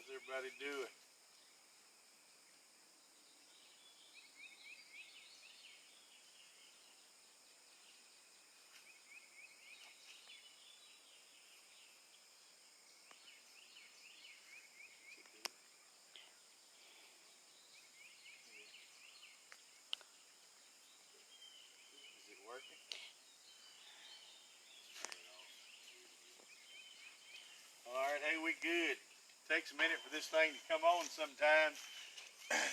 How's everybody doing? Is it working? Alright, hey, we good. Takes a minute for this thing to come on sometimes.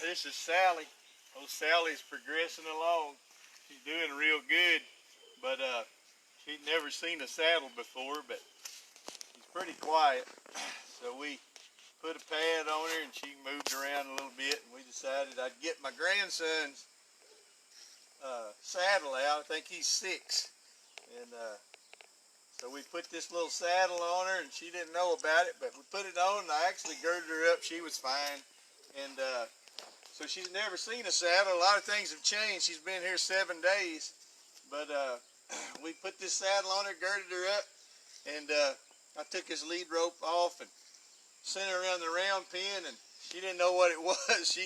This is Sally. Oh, Sally's progressing along. She's doing real good. But she'd never seen a saddle before, but she's pretty quiet. So we put a pad on her and she moved around a little bit, and we decided I'd get my grandson's saddle out. I think he's 6. And so we put this little saddle on her, and she didn't know about it, but we put it on, and I actually girded her up. She was fine. And so she's never seen a saddle. A lot of things have changed. She's been here 7 days. But we put this saddle on her, girded her up, and I took his lead rope off and sent her around the round pen, and she didn't know what it was.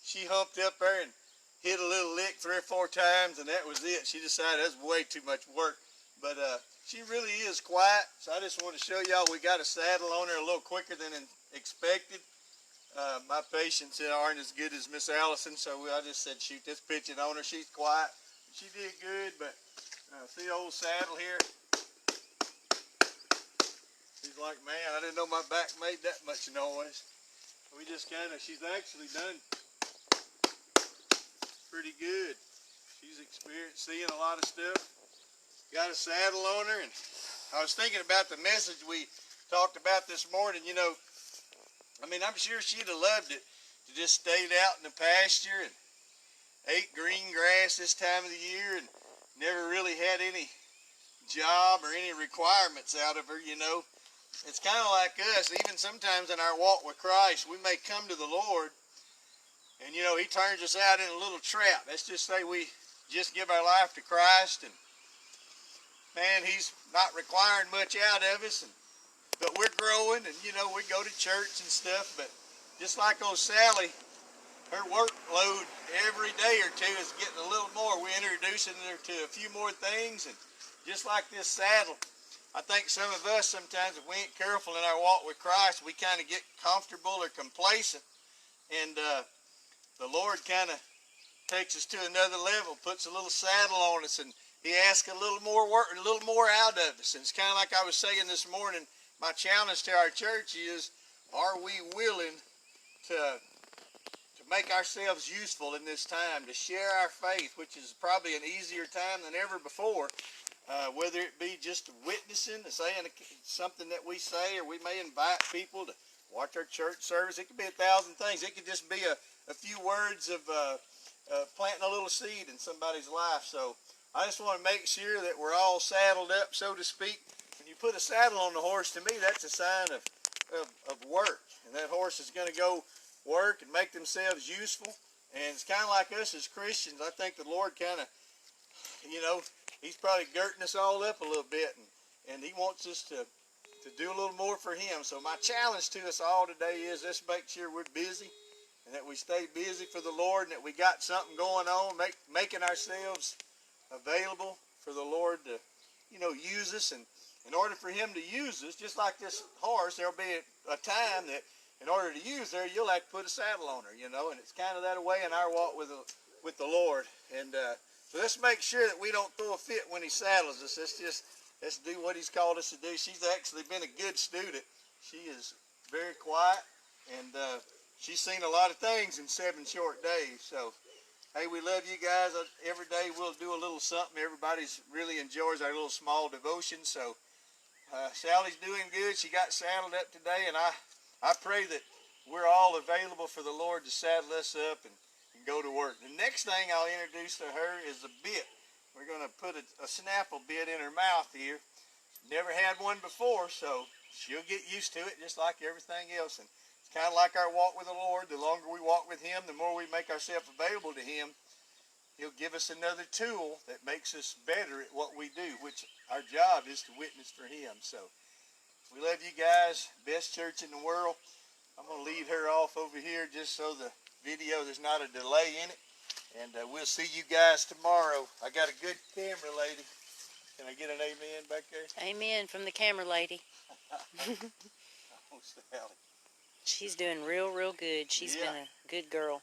She humped up there and hit a little lick 3 or 4 times, and that was it. She decided that's way too much work. But she really is quiet, so I just want to show y'all we got a saddle on her a little quicker than expected. My patience aren't as good as Miss Allison, so I just said, shoot, let's pitch it on her. She's quiet. She did good, but see the old saddle here? She's like, man, I didn't know my back made that much noise. We just she's actually done pretty good. She's experienced seeing a lot of stuff. Got a saddle on her, and I was thinking about the message we talked about this morning. You know, I mean, I'm sure she'd have loved it to just stayed out in the pasture and ate green grass this time of the year and never really had any job or any requirements out of her, you know. It's kind of like us. Even sometimes in our walk with Christ, we may come to the Lord, and, you know, he turns us out in a little trap. Let's just say we just give our life to Christ, and man, he's not requiring much out of us, but we're growing, and, you know, we go to church and stuff. But just like old Sally, her workload every day or two is getting a little more. We're introducing her to a few more things, and just like this saddle, I think some of us sometimes, if we ain't careful in our walk with Christ, we kind of get comfortable or complacent, and the Lord kind of takes us to another level, puts a little saddle on us, and he asks a little more work, a little more out of us. And it's kind of like I was saying this morning, my challenge to our church is, are we willing to make ourselves useful in this time, to share our faith, which is probably an easier time than ever before, whether it be just witnessing, saying something that we say, or we may invite people to watch our church service. It could be 1,000 things. It could just be a few words of planting a little seed in somebody's life. So I just want to make sure that we're all saddled up, so to speak. When you put a saddle on the horse, to me, that's a sign of work. And that horse is going to go work and make themselves useful. And it's kind of like us as Christians. I think the Lord kind of, you know, he's probably girding us all up a little bit. And he wants us to do a little more for him. So my challenge to us all today is, let's make sure we're busy, and that we stay busy for the Lord, and that we got something going on, making ourselves available for the Lord to, you know, use us. And in order for him to use us, just like this horse, there'll be a time that in order to use her, you'll have to put a saddle on her, you know. And it's kind of that way in our walk with the Lord. And so let's make sure that we don't throw a fit when he saddles us. Let's do what he's called us to do. She's actually been a good student. She is very quiet, and she's seen a lot of things in 7 short days. So hey, we love you guys. Every day we'll do a little something. Everybody's really enjoys our little small devotion. So Sally's doing good. She got saddled up today, and I pray that we're all available for the Lord to saddle us up and go to work. The next thing I'll introduce to her is a bit. We're going to put a Snapple bit in her mouth here. Never had one before, so she'll get used to it just like everything else. And it's kind of like our walk with the Lord. The longer we walk with him, the more we make ourselves available to him. He'll give us another tool that makes us better at what we do, which our job is to witness for him. So we love you guys. Best church in the world. I'm going to lead her off over here just so the video, there's not a delay in it. And we'll see you guys tomorrow. I got a good camera lady. Can I get an amen back there? Amen from the camera lady. Oh, Sally. She's doing real good. She's been a good girl.